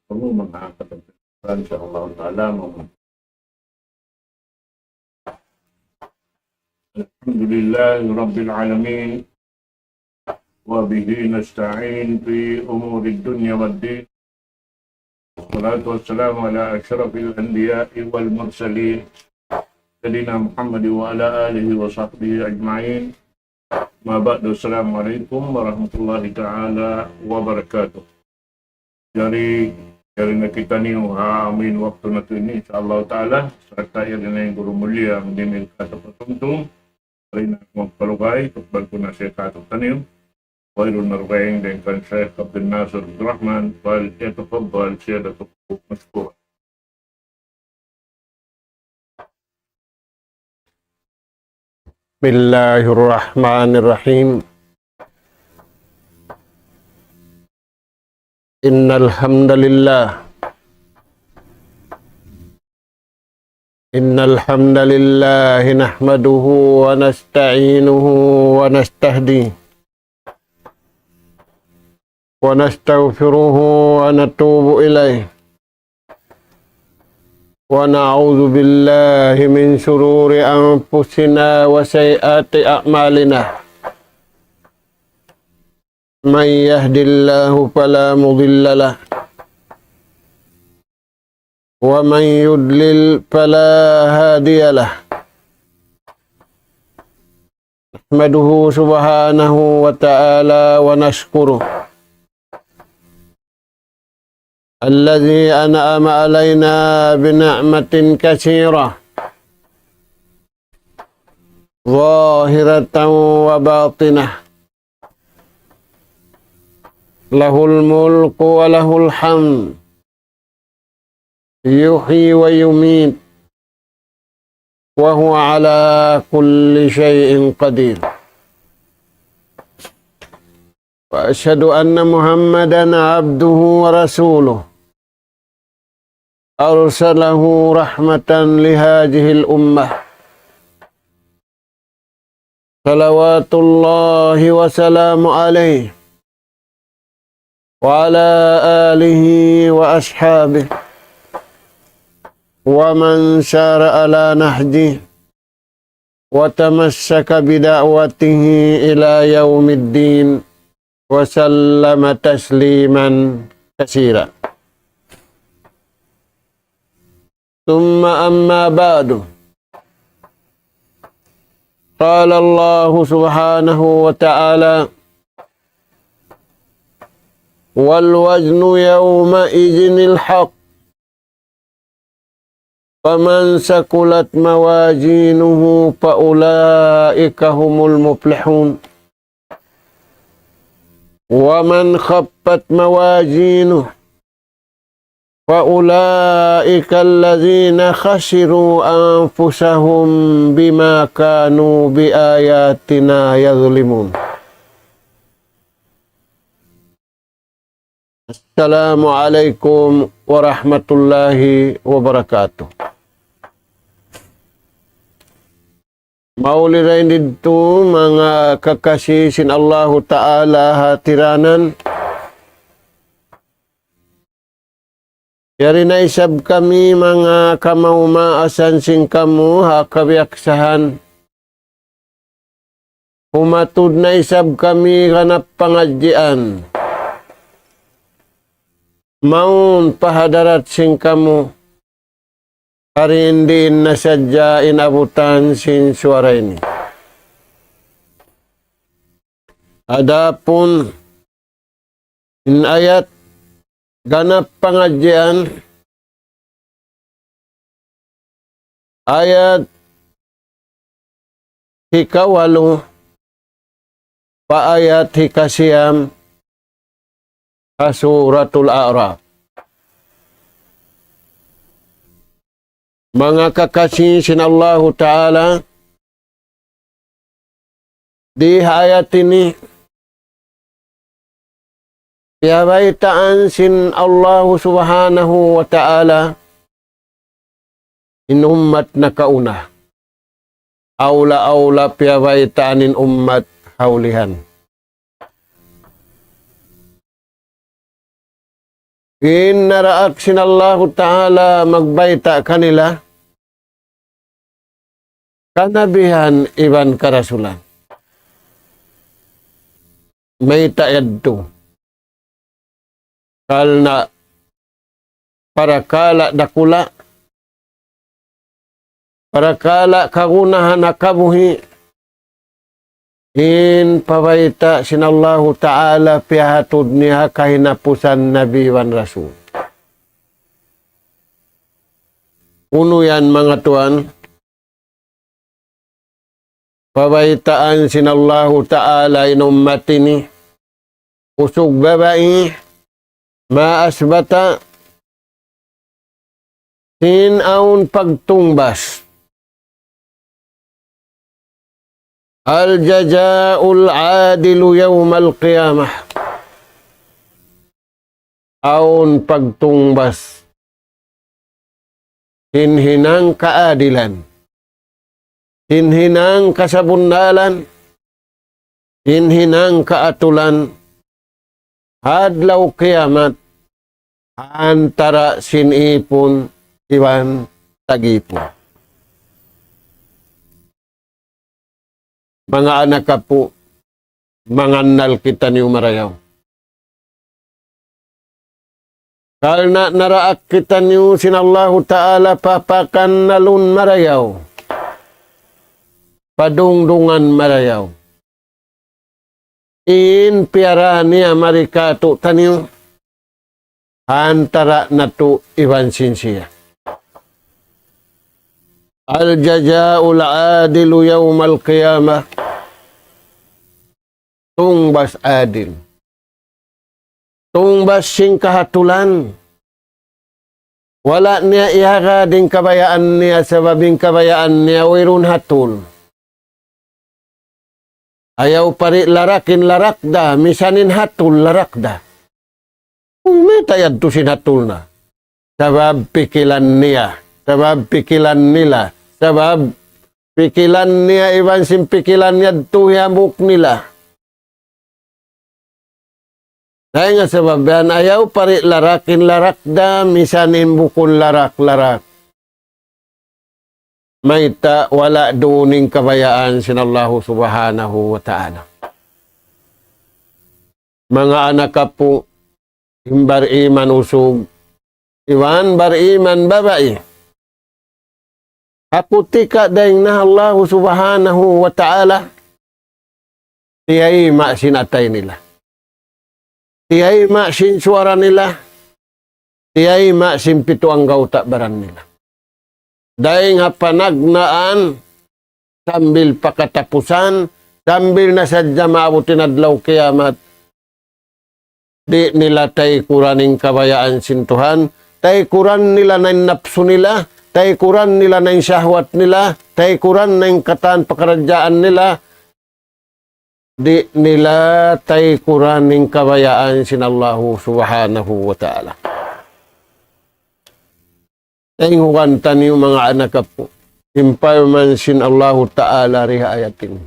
mga kapatid, insyaAllah ta'ala. Alhamdulillah Rabbil Alamin. Wabihi nasta'in fi umuri dunya waddin. Wassalatu wassalamu ala asyrafil anbiya'i wal mursalin. Sayyidina Muhammad wa ala alihi wa sahbihi ajma'in. Ma ba'du, assalamualaikum warahmatullahi ta'ala wabarakatuh. Dari kita ni amin waktu na ini insyaallah ta'ala serta yang na yung guru mulia ang dimil kato patuntung rin na magpalugay tukbal ko na siya kato tanim wairun narugayang din kan Syekh Abdul Nasir Abdurrahman wal yatafaddal siya datuk masykur. Bismillahirrahmanirrahim. Innal hamdalillah nahmaduhu wa nasta'inuhu wa nastahdi wa nastaghfiruhu wa natubu ilayh wa na'udzu billahi min shururi anfusina wa sayyiati a'malina. Man yahdillahu fala mudilla lah wa man yudlil fala hadiya lah. Nahmaduhu subhanahu wa ta'ala wa nashkuruh alladhi an'ama alayna bi ni'matin katsirah zahiratan wa batinah. Lahul mulku wa lahul hamd yuhyi wa yumit wa huwa ala kulli syai'in qadir. Wa asyhadu anna Muhammadan abduhu wa rasuluh arsalahu rahmatan li hadhihi al-ummah. Salawatullahi wa salamu alaihi wa ala alihi wa ashabihi wa man syara ala nahji wa tamassaka bida'watihi ila yaumiddin wa sallama tasliman katsira. Thumma amma ba'du. Qala Allah subhanahu wa ta'ala wal waznu yawma idzinil haqq faman sakulat mawazinuhu fa ulaika humul muflihun wa man khaffat mawazinuhu fa ulaika allazina khasiru anfusahum bima kanu bi ayatina yazlimun. Assalamualaikum warahmatullahi wabarakatuh. Maulirain dito mga kakasih sin Allah Ta'ala hatiranan. Yari na isab kami mga kamaumaasan sing kamu hakabiyaksahan. Humatud na isab kami kanap pangadjian. Maun pahadarat sing kamu harindiin na sadya inabutan sin suara ini. Adapun in ayat ganap pengajian ayat hikawalu pa ayat hikasiyam Suratul A'raf. Mga kakasih sin Allah Ta'ala, di ayat ini piyabaitaan sin Allah Subhanahu wa Ta'ala in ummat na kauna. Aula-aula piyabaitaan in ummat haulihan. Naraak sinallahu ta'ala magbaita kanila kanabihan iban karasulan. May taadto. Kalna parakala dakula. Parakala kagunahan nakabuhi. Pabaita sinallahu ta'ala pihatod niya kahinapusan Nabi wan Rasul. Uno yan mga tuan. Pabaitaan sinallahu ta'ala inumatini. Usog babae. Maasbata. Sinaun pagtungbas. Al-jaza'ul adilu yawmal qiyamah. Aun pagtungbas. Hinhinang kaadilan. Hinhinang kasabundalan. Hinhinang kaatulan. Hadlaw kiamat. Antara sinipon iwan tagipon. Mga anak ka po, manganal kita niyo marayaw. Karena naraak kita niyo sinallahu ta'ala papakan nalun marayaw. Padungdungan marayaw. Piara niya marikato taniyo. Antara na to iwan sinsiya. Al-jaza'ul adilu yawmal qiyamah. Tungbas adil. Tungbas sing kahatulan. Wala niya ihaga din kabayaan niya sababing kabayaan niya wirun hatul. Ayaw pari larakin larakda, misanin hatul larakda. May tayad to sinatul na. Sabab pikilan niya. Sabab pikilan nila. Sabab pikilan niya iwan sim pikilan niya tuhiyamuk nila. Dahil nga sabab yan, ayaw pari larakin larakda, misanin bukol larak-larak. May wala duning kabayaan sinallahu subhanahu wa ta'ala. Mga anak ka po, imbar iman usog, iwan bar iman babae. Haputika daing na Allah subhanahu wa ta'ala, tiyay maksin atay nila. Tiyay maksin suara nila. Tiyay maksin pito ang gauta baran nila. Daing panagnaan, sambil pakatapusan, sambil nasadya maabutin adlaw kiamat, di nila tay kuraning kabayaan sintuhan, tay kuran nila na napso nila, tay kuran nila na syahwat nila, tay kuran na kataan pakaradyaan nila, di nila tay kuraning kabayaan sinallahu subhanahu wa ta'ala. Taingukan taniyo mga anak po, impayman sin Allahu ta'ala riha ayatin.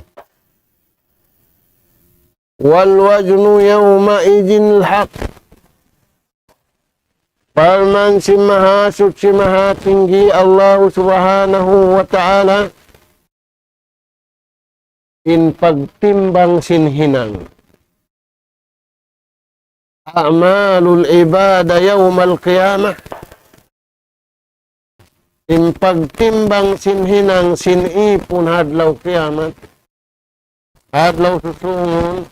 Wal wajnu yawma idin haq. Parman si mahasut si mahatinggi Allah subhanahu wa ta'ala. In pagtimbang sinhinang. A'malul ibada yawmal qiyamah. In pagtimbang sinhinang sinipon hadlaw kiamat. Hadlaw susungon.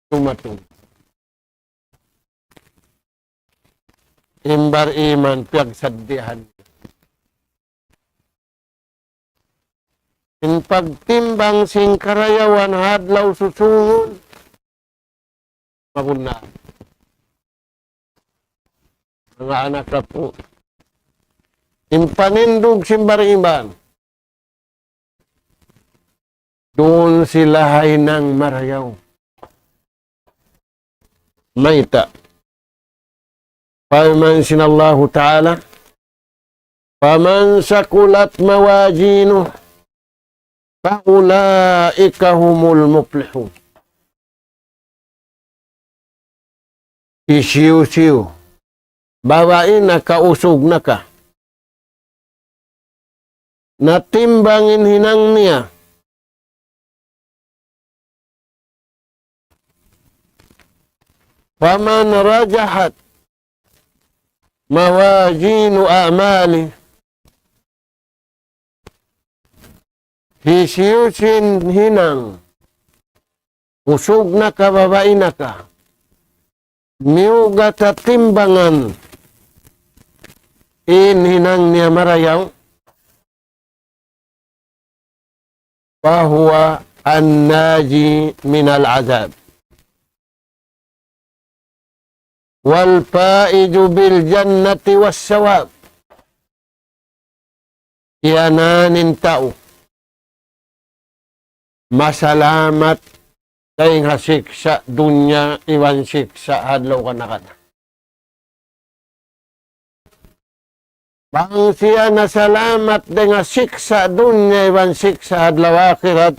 Tumatong. Imbar iman piyagsaddihan. In pagtimbang sing karayawan hadlaw susungon. Magunaan. Mga anak na po. Impanindog simbar iman. Doon sila ay nang marayaw. Maita. Paman sinallahu ta'ala. Paman sakulat mawajinu. Faulaika humul muflihun. Isiw-siw. Bawain na kausog na ka. Natimbangin hinang niya. Faman rajahat mawazinu a'mali. Hisiusin hinang. Usog na ka, babae na ka. Miuga sa timbangan. Hinang niya marayaw. Fahuwa an-naji minal azab. Wal faizu bil jannati was sawab. Yananin tao. Masalamat kay nga siksa dunya iwan siksa hadlaw ka na ka na. Bang siya na salamat de nga siksa dunya iwan siksa hadlaw akhirat.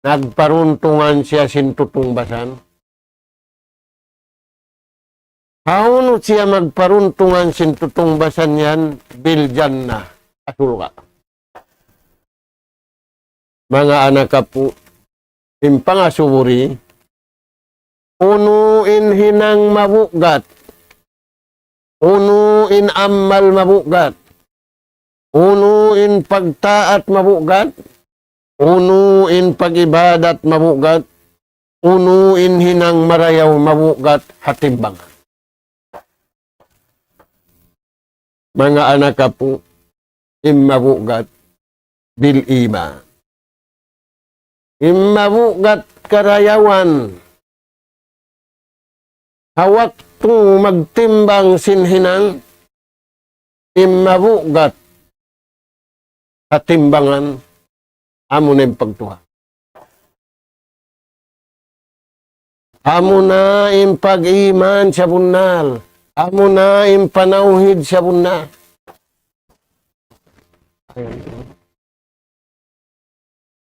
Nagparuntungan siya sintutong basan. Haunot siya magparuntungan sintutong basan yan, biljan na, asul ka. Mga anak ka po, impangasuri, unuin hinang mabugat, unuin amal mabugat, unuin pagtaat mabugat, unuin pagibadat mabugat, unuin hinang marayaw mabugat hatimbang. Mga anak ka po, imabugat bil iman. Imabugat karayawan. Hawak tung magtimbang sinhinang. Imabugat katimbangan. Amo na yung pagtuha. Amo na yung pag-iman sa bunal. Amo na yung panauhid sa bunal.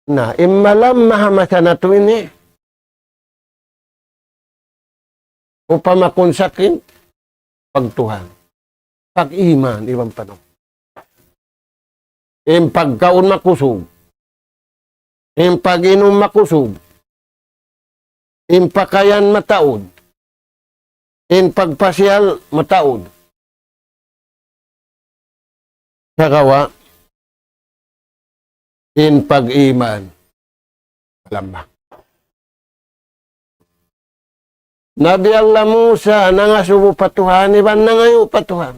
Na, imalam mahamasa na ito ini. Upama sakin, pagtuhan. Pag-iman, ibang panong. Yung pagkaon makusog. Yung pag-inom makusog. Yung pakayan mataod. Yung pagpasyal mataod. Sakawa, in pag-iman, lamang. Nabi Allah Musa, nangasubo patuhan, iban nangayo patuhan.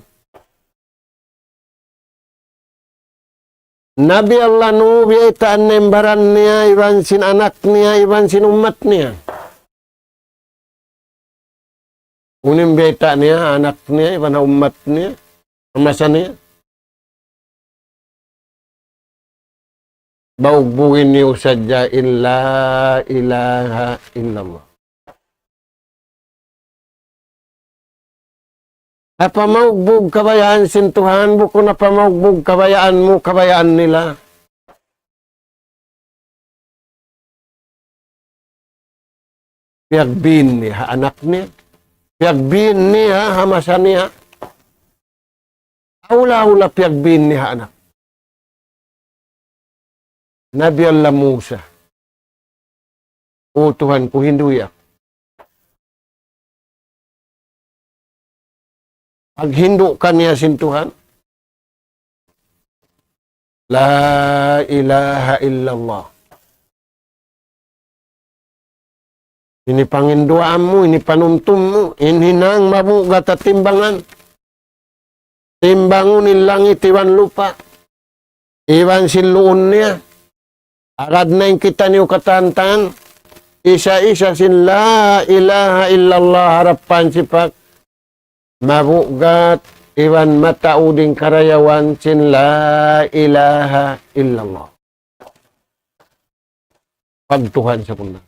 Nabi Allah Nubi, itaan nembaran niya, iban sin anak niya, iban sin umat niya. Unim beta niya, anak niya, iban umat niya, amasa niya. Baugbugin niyo sadya illa ilaha illallah. Napamaugbog kabayaan sintuhan, buko na pamaugbog kabayaan mo, kabayaan nila. Piagbin niya, anak niya. Piagbin niya, hamasa niya. Aula-ula piagbin niya, anak. Nabi Allah Musa. O Tuhan ko, hinduya. Pag hindu ka niya sin Tuhan, La ilaha illallah. Ini panginduaan mo, ini panuntum mo, inhinang mabugat at timbangan. Timbangon in langit, iwan lupa. Iwan siluon niya. Agad na yung kita niyo katantan. Isa-isa sin la ilaha illallah harapan sipak. Mabugat iwan matauding karayawan sin la ilaha illallah. Pagtuhan sa puna.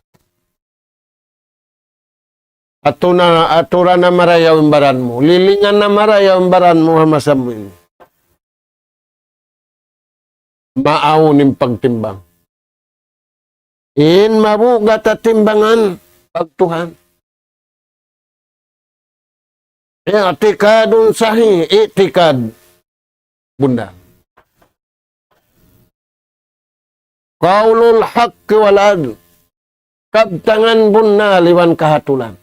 Atura na marayaw ang baran mo. Lilingan na marayaw ang baran mo hamasam mo ini. Maawin pagtimbang. In mabugat at timbangan, pagtuhan. i'tikadun sahih, i'tikad bunda. Qaulul haqqi wal adl, kabtangan bunda liwan kahatulan.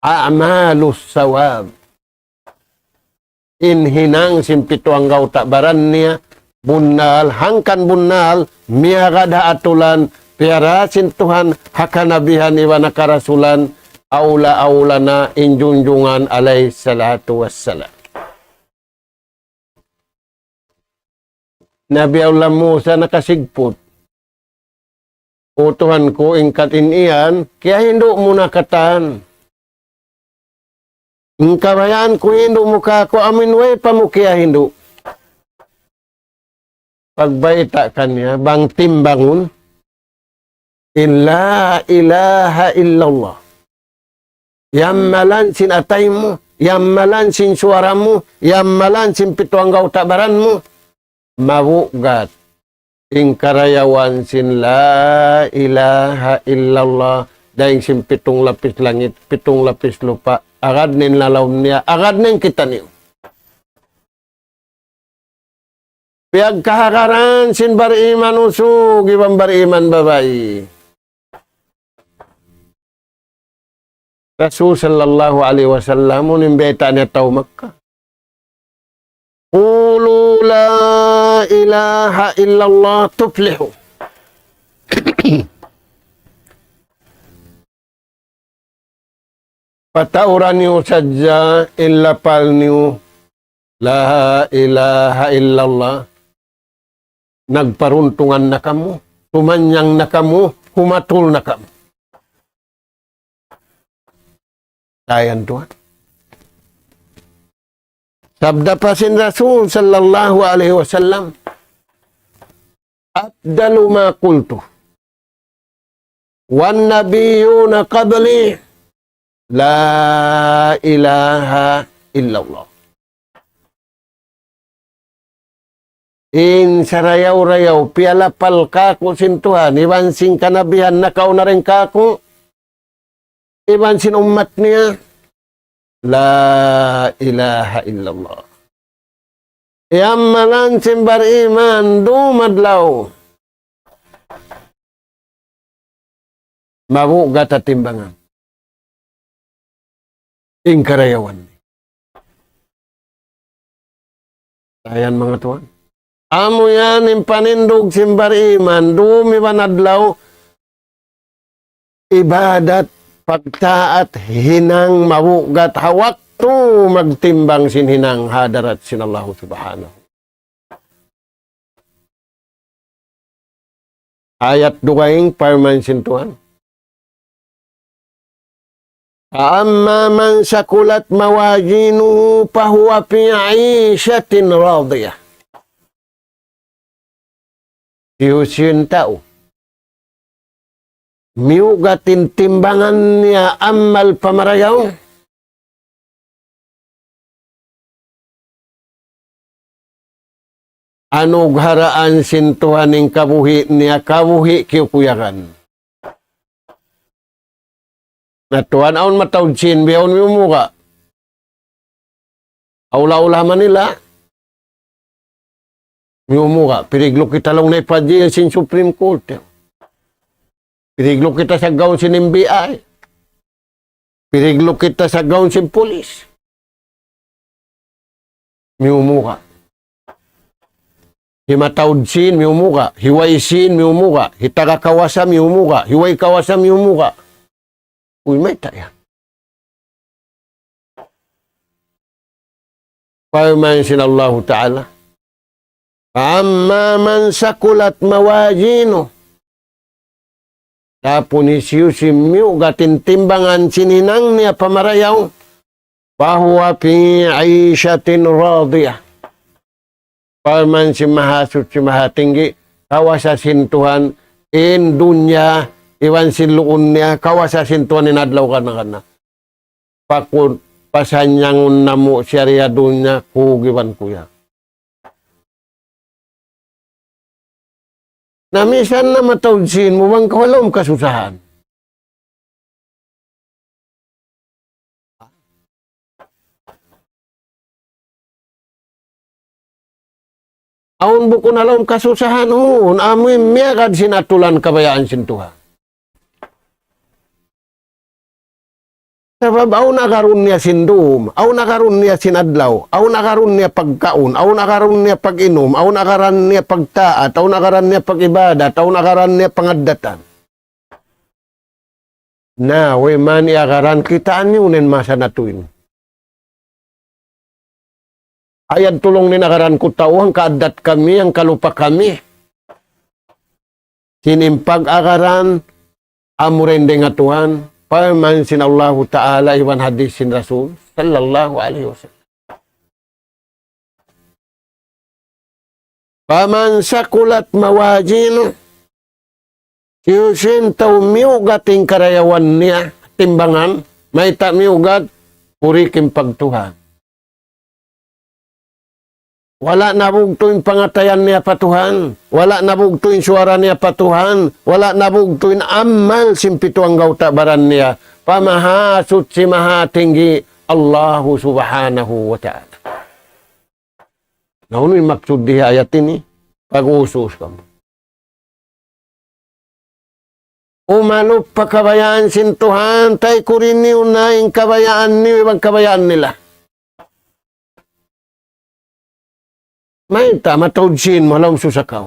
A'malus sawab, inhinang simpito ang gaw takbaran niya, bunnal, hangkan bunnal, miagada atulan, piarasin Tuhan, hakanabihan iwan nakarasulan, aula-aula na injunjungan alaihi salatu wassalam. Nabi Allah Musa nakasigput. O Tuhan ko, ingkatin iyan, kaya hindi mo nakatan. Ingkabayaan ko, hindi mo ka ko, amin way pa mo kaya hindi. Pagbaita kanya, bang timbangun, illa ilaha illallah. Yammalan sin atay mo, yammalan sin suara mo, yammalan sin pituang gaw tabaran mo, mabugat. Ingkarayawan sin la ilaha illallah, dahing sin pitong lapis langit, pitong lapis lupa, agad nin lalaw niya, agad nin kita niyo. Piyag kahakaran sin bariman usog, ibang bariman babae. Rasul sallallahu alaihi wasallam unimbeta niya tao Makkah. Qulu la ilaha illallah tuflihu. Patauran niyo sadya illa pal niyo la ilaha illallah. Nagparuntungan na kamu, tumanyang na kamu, humatul na kamu. Tayan Tuhan. Sabda pa sin Rasul sallallahu alaihi wasallam, afdalu ma qultu wan nabiyuna qabli la ilaha illallah. In sarayaw-rayaw, pialapal kako sin Tuhan, iban sin kanabihan na kau na rin kako, iban sin umat niya, la ilaha illallah. Yammalan sin bariman, dumadlaw. Mabugat at timbangan. Ingkarayawan. Ayan mga Tuhan. Amo yan yung panindog simbariman, dumibanadlaw, ibadat, pagtaat, hinang, mabugat, hawak to magtimbang sinhinang hadarat sin Allah subhanahu. Ayat dugaing parman sintuan. Amma man sakulat mawajinu pahuwa fi 'ishatin radiyah. Tiyusin tao. Miugatin timbangan niya amal pamarayaw. Anong haraan sintuhaning kabuhi niya, kabuhi kiyukuyakan. Natuan aun matawid sin, biyaon mo muka. Aula-ula Manila. Miumuka, piriglo kita lang na ipadya sin Supreme Court. Piriglo kita sa gaon sin NBI. Piriglo kita sa gaon sin Police. Miumuka. Himatawd sin, miumuka. Hiway sin, miumuka. Hitaka kawasa, miumuka. Hiway kawasa, miumuka. Uy, may tayo. Paman sin Allah Ta'ala. Amma man sakulat mawajino. Tapon isiyusimyo gatin timbangan sininang niya pamarayaw. Pahuwa fi 'ishatin radiyah. Paman si mahasut si mahatinggi. Kawasasin Tuhan in dunya. Iwan siluun niya. Kawasasin Tuhan inadlaw ka na kana. Pakun pasanyangun namu syariah dunya kugiwan kuya. Namisan na matawdsin mo bang kawalom kasusahan. Aun buko na laom kasusahan hun, amoy miyagad sinatulan kabayaan sintuha. Sabab aw nakaroon niya sindum, aw nakaroon niya sinadlaw, aw nakaroon niya pagkaon, aw nakaroon niya pag-inom, aw nakaroon niya pagtaat, aw nakaroon niya pag-ibadat, aw nakaroon niya pangadatan. Na, way man iakaran kitaan niyo nen masa natuin. Ayad tulong ni nakaran ko tao, ang kaadat kami, ang kalupa kami. Sinimpag akaran, amurende nga Tuhan, paman sin Allah Ta'ala, iwan hadis sin Rasul, sallallahu alaihi wasallam. Paman sakulat mawajin, yusin tau miugat ting karayawan niya, timbangan, may tak miugat, purikim pagtuhan. Wala nabugtuin pangatayan niya pa Tuhan. Wala nabugtuin suara niya pa Tuhan. Wala nabugtuin amal simpito ang gautabaran niya. Pamahasut si mahatinggi Allahu subhanahu wa ta'ala. Naunoy maksud di ayat ini. Pag-usus ka mo. Umalup pa kabayaan sin Tuhan. Tay kurin niyo na yung kabayaan niyo. Ibang kabayaan nila. May matawd sin mo alam susakaw.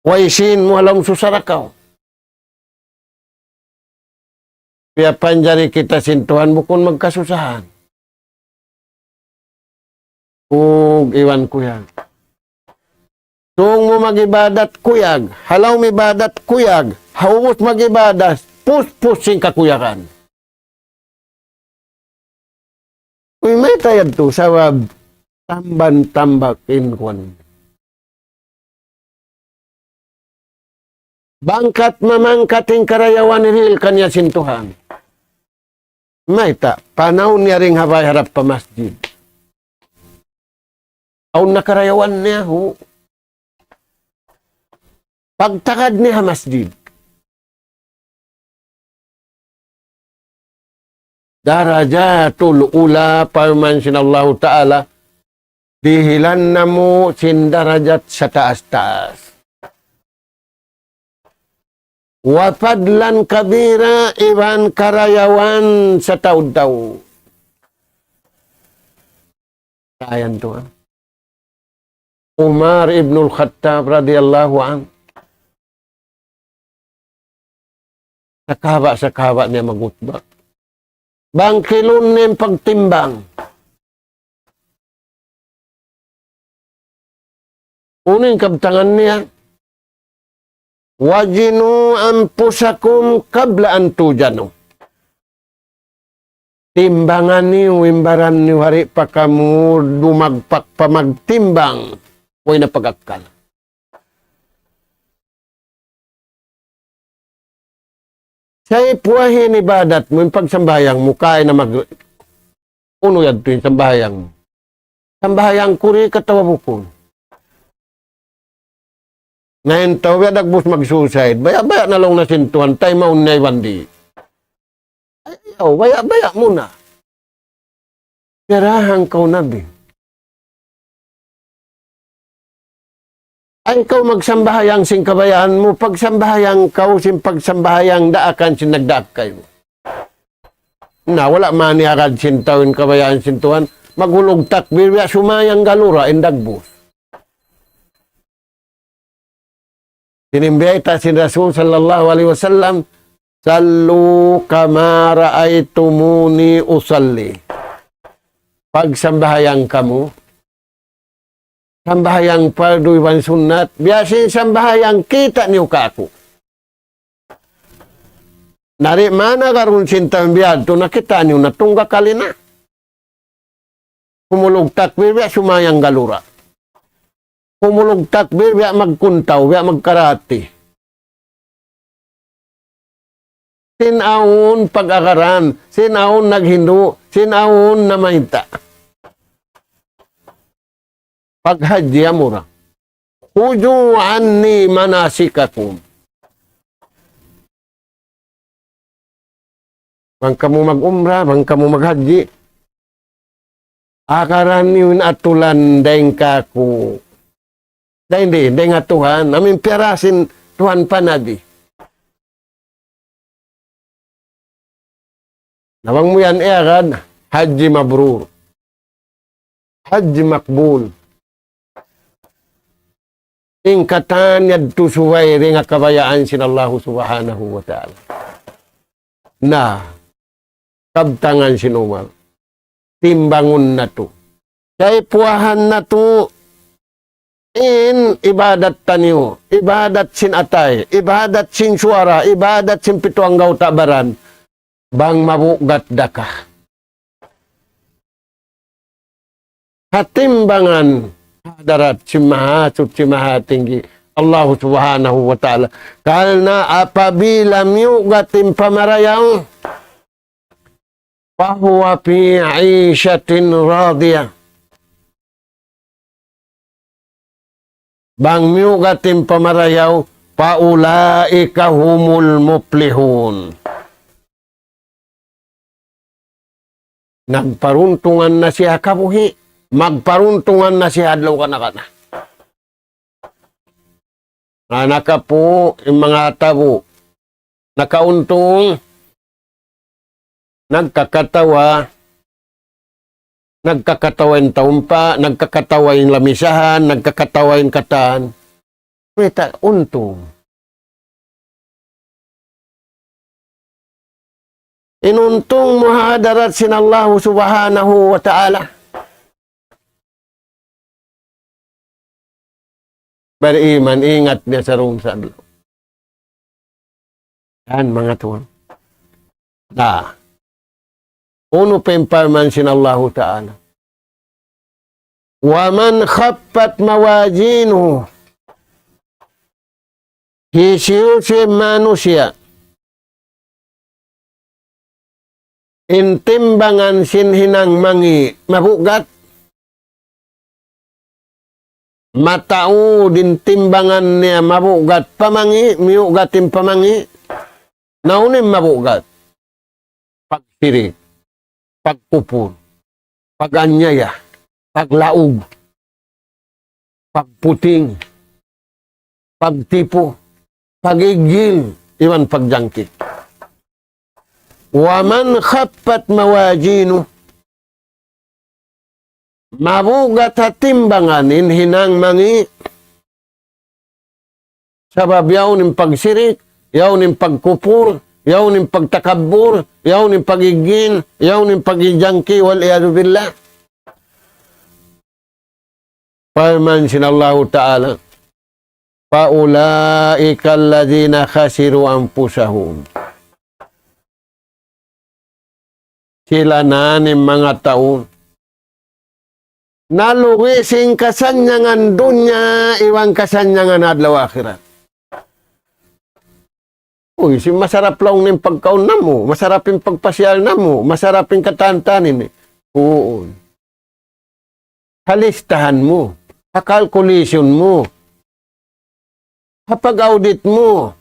Way sin mo alam susarakaw. Kaya panjari kita sintuhan bukon magkasusahan. Ug iwan kuyag. Tung mo magibadat kuyag, halaw mi badat kuyag, hawos magibadas, pus-pus sing kakuyakan. Uy, may tayad to sa tamban-tambakin kon. Bangkat mamangkating karayawan nil kanya sintuhan. May ta, panahon niya ring habay harap pa masjid. Aun nakarayawan niya ho. Pagtakad niya masjid. Darajatul ula paman sinallahu ta'ala dihilan na mo sin darajat sa taas-taas. Wapadlan kabira iban karayawan sa taud-taud. Ayan to. Umar ibnul Khattab radhiyallahu an. Sa kahaba niya magutbak. Bangkilon niyang pagtimbang. Uning kabtangan niya, wajinu anfusakum qabla an tujanu. Timbangan niyo, imbaran niyo, hari pa kamu dumagpak pa magtimbang, huwag na pagakal. Sa ipuahin ibadat mo, yung pagsambayang mo, kaya na uno yan ito yung sambayang mo. Sambayang kuri katawa bukon. Ngayon tao, nagbus mag-suicide, baya-baya na lang nasintuhan, tayo maun na iwandi. Ayaw, baya-baya muna. Pirahan kau nabi. Ay ikaw magsambahayang sing kabayaan mo, pagsambahayang kau sing pagsambahayang daakan sin nagdaak kayo. Na, wala man niagad sintawin kabayaan sintuhan, maghulog takbir, sumayang galura, indagbus. Tinimbiyay ta si Rasul sallallahu alaihi wasallam, sallu kama ra'aytumuni usalli. Pagsambahayang kamu, sambahayang fardu iwan sunnat, biyasin sambahayang kita niyo ka ako. Nari mana karun sintang biyad to nakita niyo na tungga kalina. Kumulog takbir, biya sumayang galura. Kumulog takbir, biya magkuntaw, biya magkarati. Sinaon pag-akaran, sinaon naghindu, sinaon na mahita. Paghadya mo ra. Huju anni manasikakum. Bang kamu mag-umrah, bang kamu maghadyi. Akaraniun atulan daing kaku. Daing nga Tuhan. Amin pirasin Tuhan panadi. Nawang mo yan agad. Haji mabrur. Haji makbul. Ingkatan yadto suway rin nga kabayaan sinallahu subhanahu wa ta'ala. Na, kabtangan sinumal. Timbangon na to. Kaya puwahan na to. In ibadat tanyo, ibadat sin atay, ibadat sin suara, ibadat sin pituang gaw tabaran, bang mabugat daka. Hatimbangan darat si mahasut si mahatinggi Allah subhanahu wa ta'ala. Karena apabila miugatin pamarayaw, fahuwa fi 'ishatin radiyah. Bang miugatin pamarayaw, paulaika humul muflihun. Nagparuntungan na siya kabuhi. Magparuntungan na siya adlaw ka na ka na. Naka po, yung mga tabo, nakauntong, nagkakatawa yung taumpa, nagkakatawa yung lamisahan, nagkakatawa yung kataan. Wita, untong. Inuntong muhadarat sinallahu subhanahu wa ta'ala. Beriman, ingat niya sa room sa adlaw. Yan, mga tuwan. Na, uno pa yung parman sinallahu ta'ala. Waman khaffat mawazinu, hisiyusi manusia, intimbangan sinhinang mangi, mabugat, matao din timbangan niya mabugat pamangi, miugatin pamangi, naunin mabugat, pagsirik, pagpupur, paganyaya, paglaog, pagputing, pagtipo, pagigil, iwan pagjangkit. Waman khaffat mawazinu, mabugat at timbanganin hinang mangi, sabab yaw ning pagsirik, yaw ning pagkupur, yaw ning pagtakabur, yaw ning pagigin, yaw ning pagijangki, wal iyadu billah. Parman sinallahu ta'ala, paulaika alladhina khasiru anfusahum. Sila na ni mga taon naluwising kasanyangan dunya, iwang kasanyangan adlaw akhirat. Uy, si masarap lang ng pagkaon na mo, masarap yung pagpasyal na mo, masarap yung katantanin. Oo. Halistahan mo, kakalkulasyon mo, kapag-audit mo,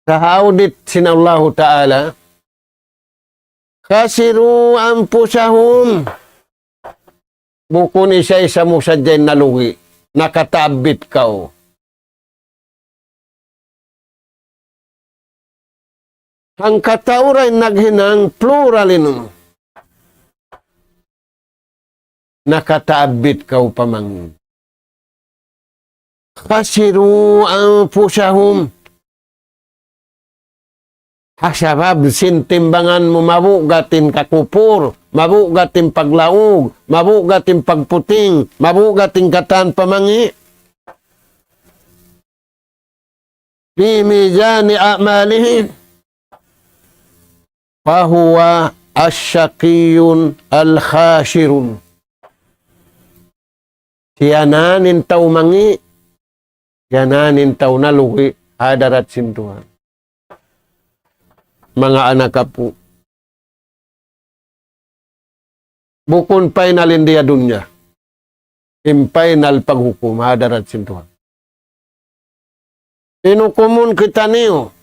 sa audit sinallahu ta'ala, khasiru anfusahum, bukun isa-isa mo sa dyan nalugi, nakatabit ka o. Ang katauray naghinang pluralin, nakatabit ka o pamangin. Khasiru anfusahum, hasabab sintimbangan mo mabugatin kakupur, mabugatin paglaog, mabugatin pagputing, mabugatin katan pamangi. Fi mizani a'malihim, fahuwa asyakiyun al-khasirun. Siyananin tau mangi, siyananin tau nalugi, hadarat sintuhan. Mga anak kapu, bukun final india dunya, final paghukum, hadarat sintuhan. Inukumun kita niyo,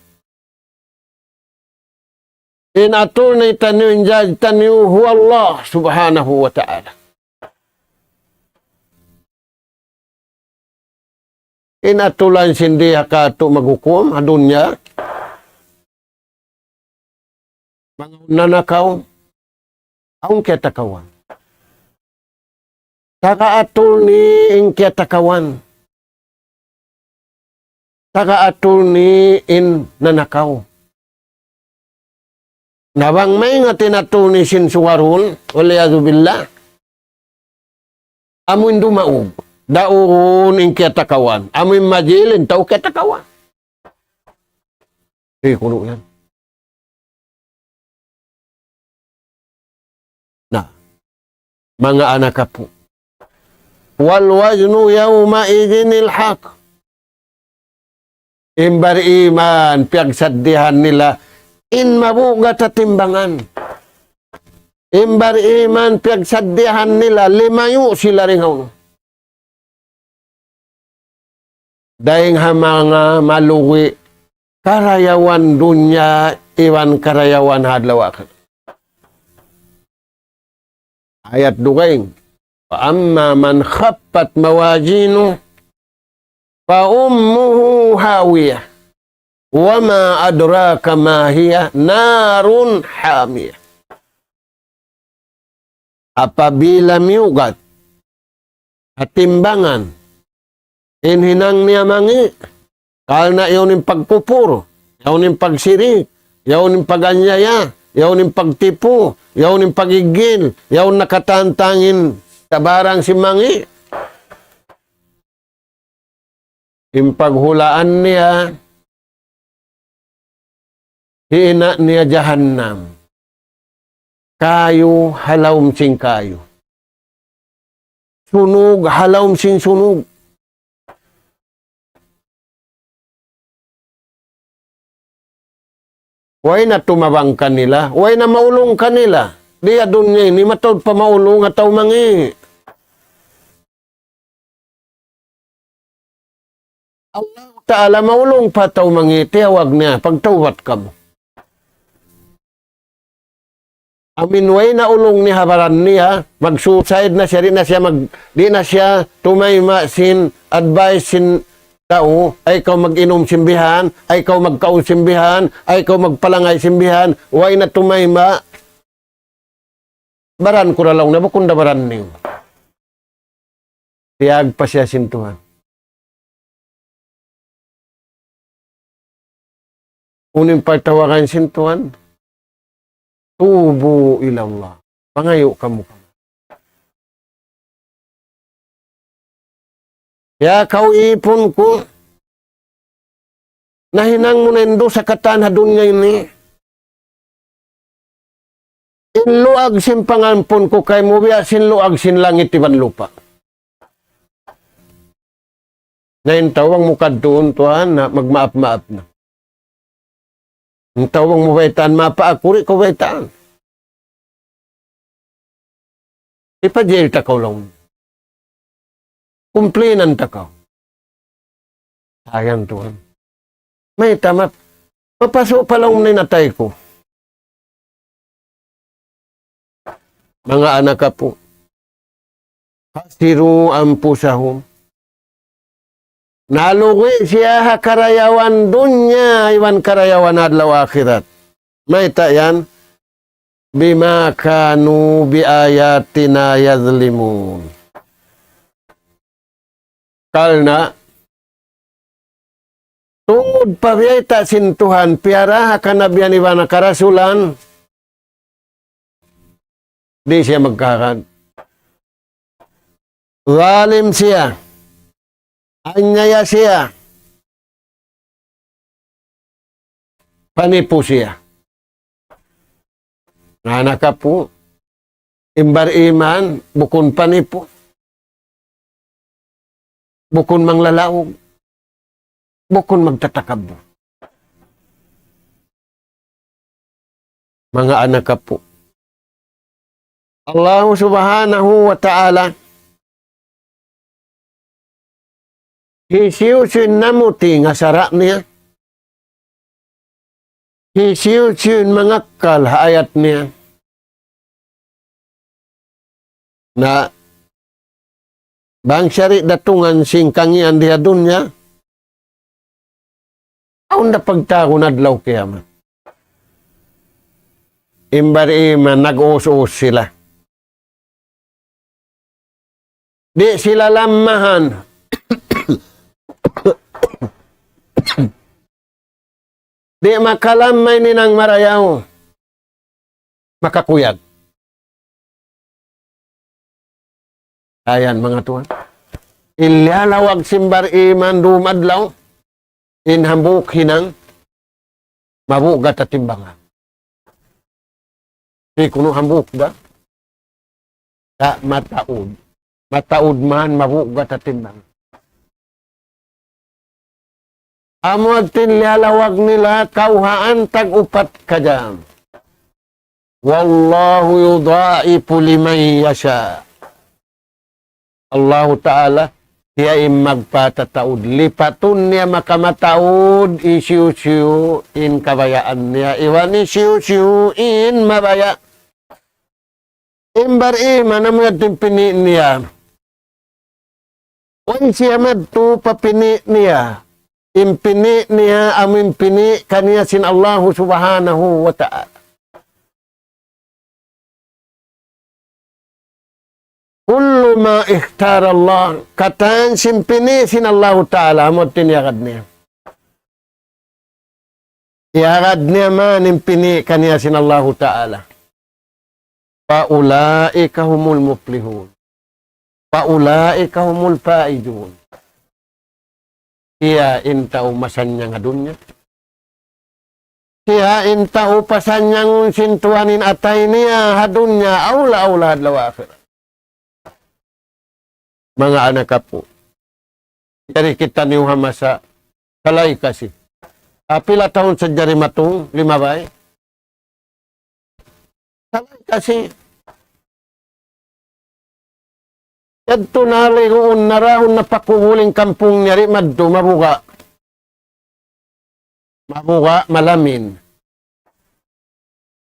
in attorney taniyo, in judge taniyo, huwa Allah subhanahu wa ta'ala. inatulan sindi ka to maghukom adunya. Mga nanakaw, ang kitakawan. Takaatul ni ing kitakawan. Takaatul ni in nanakaw. Nabang may nga tinatul ni sinsuwarul, waliyadu billah, amun dumaog, daon ing kitakawan. Amun majilin, tao kitakawan. Kuno yan. Mga anak po. Wal waznu yawma idinil haq. Imbar iman, piyagsaddihan nila, in mabuga ta timbangan. Imbar iman, piyagsaddihan nila, limayo sila rin ako. Dahil mga maluwi, karayawan dunya, iwan karayawan hadlawakan. Ayat dugaing, amma man khaffat mawazinu fa ummuhu hawiyah wa ma adraka ma hiya narun hamiyah. Apabila miugat at timbangan inhinang niya mangi kalna yun yung pagpupuro, yun yung pagsirik, yun yung paganyaya, yun yung pagtipu, yun yung pagigil, yun nakatantangin sa barang si mangi. Yung paghulaan niya, hina niya jahannam. Kayo, halawm sing kayo. Sunog, halawm sing sunog. Way na tumabang kanila, way na maulong kanila. Di adun niya, ni matod pa maulong at tao mangi. Allah Ta'ala maulong pa tao mangi, tiyawag niya, pagtawat ka mo. Amin way na ulong ni habaran niya, mag-suicide na siya, di na siya tumayma sin advice sin tao, ay ikaw mag-inom simbihan, ay ikaw magkaon simbihan, ay ikaw magpalangay simbihan, way na tumayma. Baran ko na lang na bukunda baran niyo. Tiyag pa siya sintuhan. Uning pagtawakan sintuhan, tubo ilallah. Pangayo kamu. Ya kau ipon ko, nahinang mo na indo sa katana dunya ini. Inluag sin pangampon ko kay mo biya sinluag sin langit tiban lupa. Ngayon tawang mo kadun tuhan na magmaap-maap na. Ang tawang mo baitaan, mapaakuri ko baitaan. Ipa-jail takaw lang. Kumplinan takaw. Sayang tuhan. May tamat. Mapasok pa lang na natay ko. Mga anak ka po. Hasiru ampusahum. Nalugi siya karayawan dunya, iwan karayawan adlaw akhirat. May tayan. Bima kanu bi ayatina yadlimun. Kalna, tungod pabiyay ta sintuhan, piara ka na biyan iwan na karasulan, di siya magkakan. Zalim siya, anyaya siya, panipu siya. Anak ka po, imbar iman, bukun panipu. Bukun manglalaog, bukun magtatakab. Mga anak ka po. Allah subhanahu wa ta'ala hisiusin namuti nga sara niya. Hisiusin mangakal ayat niya. Na bang syari datungan sing kangian dia dunya, Aun na pagtaon adlaw kiyamat. Imbar iman nag-us-us sila. Di sila lamahan. Di makalamay ni nang marayaw. Makakuyag. Ayan mga tuwan. Ilalawag simbar iman dumadlaw. Inhambuk hinang. Mabugat at timbangan. Di kuno hambuk da. Da mataud. Mataud man mabugat at timbangan. Amod tinlalawag nila kauhaan tag-upat kajam. Wallahu yudha'ifu liman yasha. Allah Ta'ala hiya magpatataud. Lipatun niya makamataud isiu-siu in kabayaan niya. Iwan isiu-siu in mabaya. Imbar iman naman yung pini niya. Wan siya madto papini niya. Impini niya amin pini kaniya sin Allah Subhanahu wa Ta'ala. Kullu ma ikhtara Allah. Kataan simpini sin Allah Ta'ala. Amot tiniyagad niya. Iyagad niya man impini kaniya sin Allah Ta'ala. Paulaika humul muflihun. Paulaika humul faidun. Iya intau masanya nga dunya. Iya intau pasanya ngun sintuanin atay niya hadunya aula hadlaw akhir. Mga anak po. Dari kita ni masa kalay kasi. Pila taon sa jari matong 5 bay. Kalay kasi. Yadto naligoon narahon na pakuhuling kampung niyari maddo mabuga. Mabuga malamin.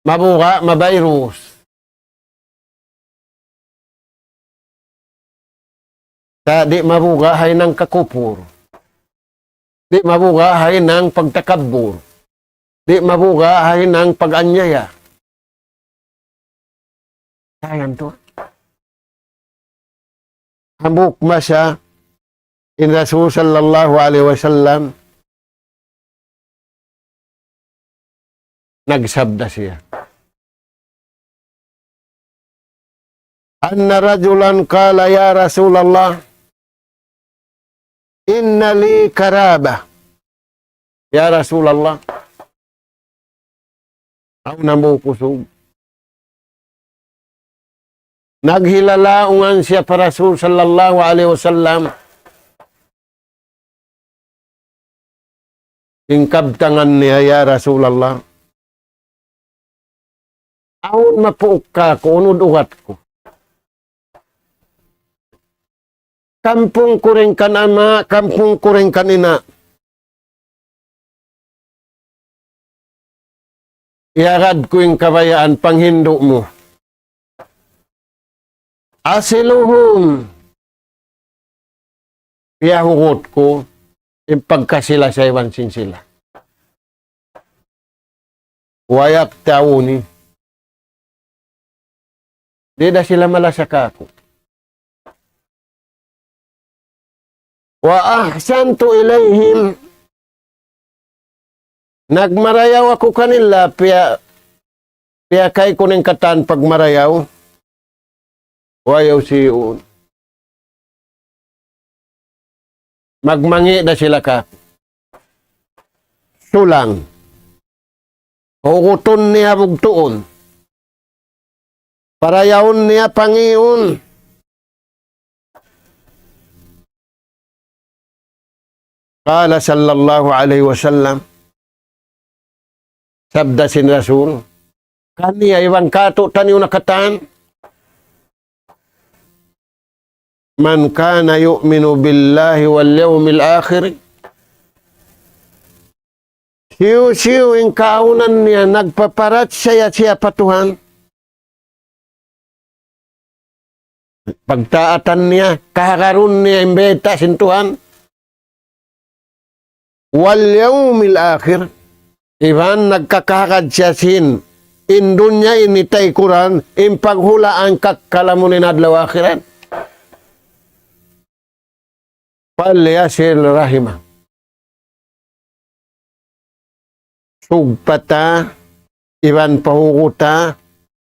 Mabuga mabayrus. Di mabugahay ng kakupur. Di mabugahay ng pagtakabur. Di mabugahay ng pag-anyaya. Sayang to. Hambuk masya in Rasul sallallahu alaihi wasallam nagsabda siya. Anna rajulan qala ya Rasulullah inna li karaba. Ya Rasulullah. Ako namukusog. Naghilalaungan siya para Rasul sallallahu alaihi wasallam. Ingkabtangan niya, ya Rasulullah. Aun mapuok ka ko, unod ugat ko. Kampung kuring kan ama, kampung kuring kan ina. Iarad ko yung kabayaan panghindo mo. Asiluhum. Iyahugot ko yung pagkasila sa iwan sin sila. Wayak tauni. Di na sila malasaka ako. Wa ahsantu ilayhim. Nagmarayaw ako kanila, piya kay kuning katan pagmarayaw. Wayaw siyon. Magmangi na sila ka. Sulang. Hukuton niya bugtuon. Parayawon niya pangiyon. Qala sallallahu alaihi wasallam. Sabda sin Rasul. Kaniya iwan kato taniw nakatan. Man kana yu'minu billahi wal yawmil akhir. Siyo yung kaunan niya nagpaparat siya patuhan. Pagtaatan niya, kaharun niya imbeta sintuhan. wal yawmil akhir. Iban nagkakakad siya sin. Indunya initay Quran, impaghulaan kakalamunin adlaw akhirat. Palyasil rahimah. Sugpata, iban pahukuta,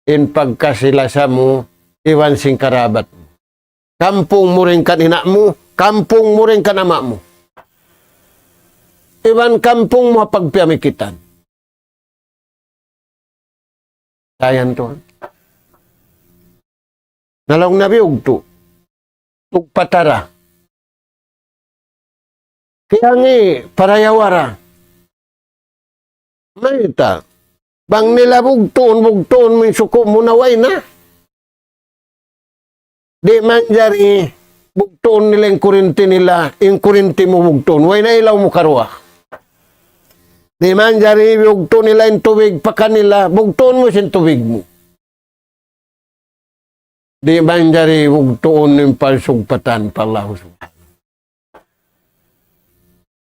in pagkasilasa mo, iban sing karabat mo. Kampung mo rin kan ina mo, kampung mo rin kan ama mo. Iban kampung mo pagpiyamikitan. Ayan to. Nalong nabiyog to. Tugpatara. Kaya nga, parayawara. Mayta. Bang nila bugtoon mo yung suko mo naway na. Di man jari, bugtoon nila yung kurinti nila, yung kurinti mo bugtoon. Way na ilaw mo karwa. Di man jari, bugtoon nila yung tubig pa kanila, bugtoon mo yung tubig mo. Di man jari, bugtoon yung palsugpatan pa Allah subhanahu.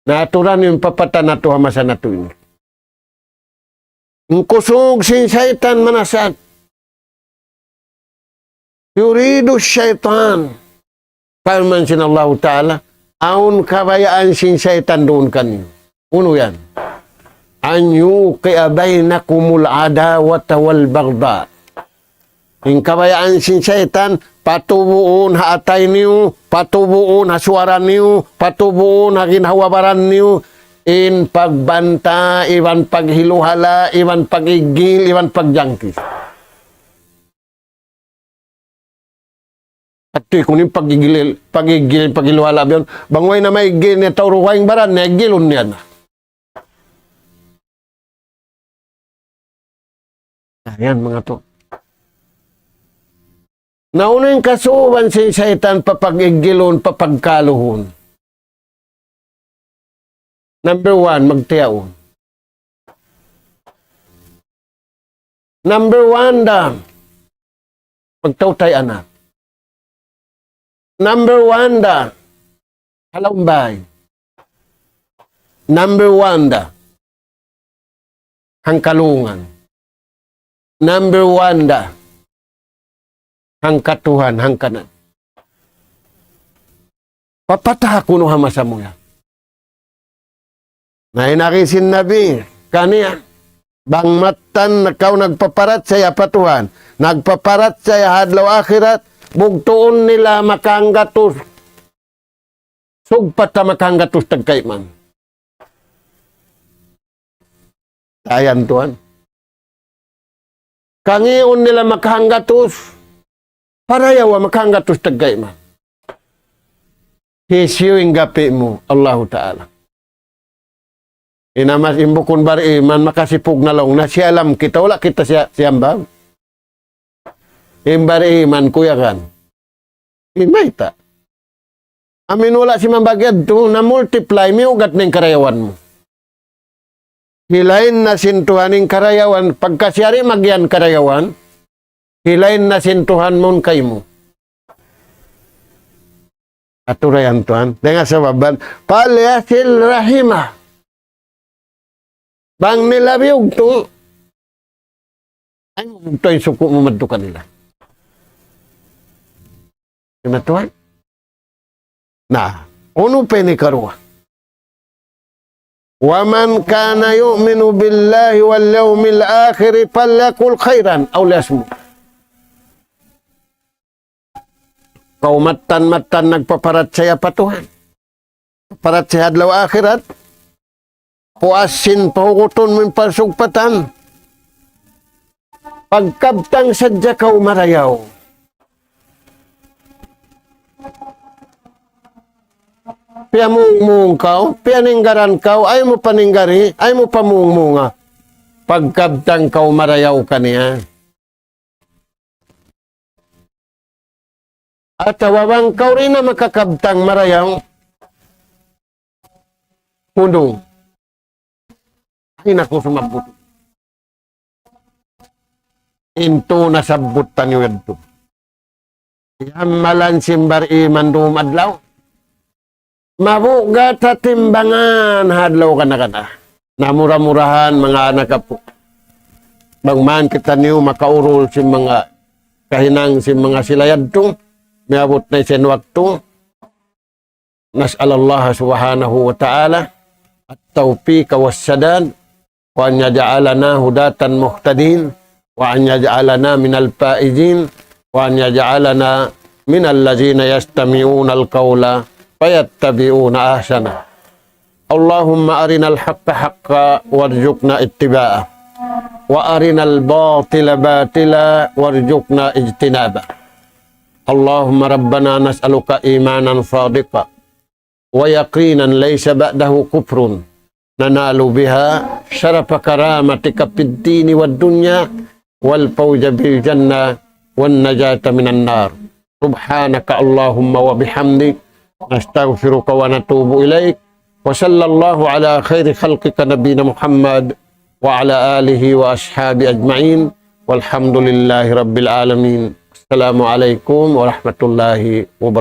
Naturan yung papatan na to hamasa na to yun. Ang kusog sin syaitan manasad. Yuridu syaitan. Palman sin Allah Ta'ala. Aun kabayaan sin syaitan doon kanyo. Uno yan. An yuqi'a bainakumul adawata wal bagda. Yung kabayaan sin syaitan, patubuon haatay niyo, patubuon hasuara niyo, patubuon haginhawabaran niyo, in pagbanta, iwan paghiluhala, iwan pagigil, iwan pagjangkis. At ito'y kunin pagigil, paghiluhala biyon, bangway na may gil niya tauruhayng baran, nagilon niya na. Ayan mga to. Nauna yung kasuwan si syaitan papagigilon, papagkaluhon. Number 1, magtiyaon. Number 1, magtautay anak. Number 1, halambay. Number 1, hangkalungan. Number 1, hangkatuhan, hangkanan. Papatah kuno hamasa mo yan. Nainakisin Nabi, kaniya, bang matan na kau nagpaparat saya patuhan, nagpaparat saya hadlaw akhirat, bugtuon nila makanggatos, sugpat na makanggatos tagkaiman. Ayan tuan. Kangiyon nila makanggatos, parayawa makanggatos tagkaiman. Hisyo yung gapi mo, Allahu Ta'ala. Inamas imbukon bari man makasipog na long na siya alam kita wala kita siyang bang imbari man kuya kan imay ta amin wala si mambagyad to na multiply mi ugat ng karayawan mo hilain na sintuhan ng karayawan pagkasyari magyan karayawan hilain na sintuhan mon kay mo aturayan tuan dengan sababan palyasil rahimah. Bang nilabiyog to, ay ito yung suko mo madto kanila. Kinatuan? Na, uno peni karuwa. Waman kana yu'minu billahi wal yawmil akhir falyakul khairan aw liyasmut. Kaumatan-matan nagpaparat saya patuhan. Parat saya adlaw akhirat. Puasin pahukuton mo yung pasugpatan. Pagkabtang sadya ka umarayaw. Piyamung-mung ka, piyaninggaran ka, ay mo paninggari, ay mo pamung-munga. Pagkabtang ka umarayaw ka niya. At awawang ka rin na makakabtang marayaw. Puno. Ay naku sumabot. Into nasabutan yung ito. Yamalan simbar iman doon adlaw. Mabugat sa timbangan, hadlaw ka na kana. Namura-murahan, mga anak po. Bangman kita niyo makaurol si mga kahinang si mga silayad to. Miabot na isin waktu. Nas'alallah subhanahu wa ta'ala at-tawfiq was-sadad wa an yaj'alana hudatan muhtadin wa an yaj'alana minal faizin wa an yaj'alana minal ladzina yastami'una al-qawla fayattabi'una ahsana. Allahumma arinal haqqa haqqa warzuqna ittiba'ah wa arinal batila batila warzuqna ijtinabah. Allahumma rabbana nas'aluka imanan sadiqa wa yaqinan laysa ba'dahu kufrun nanalu biha syarafa karamatika fid dini wad dunya wal fawza bil jannah wan najata minan nar. Subhanaka Allahumma wa bihamdik nastaghfiruka wa natubu ilaik. Wa sallallahu ala khairi khalqika nabiyina Muhammad wa ala alihi wa ashabi ajma'in walhamdulillahi rabbil alamin. Assalamualaikum warahmatullahi wabarakatuh.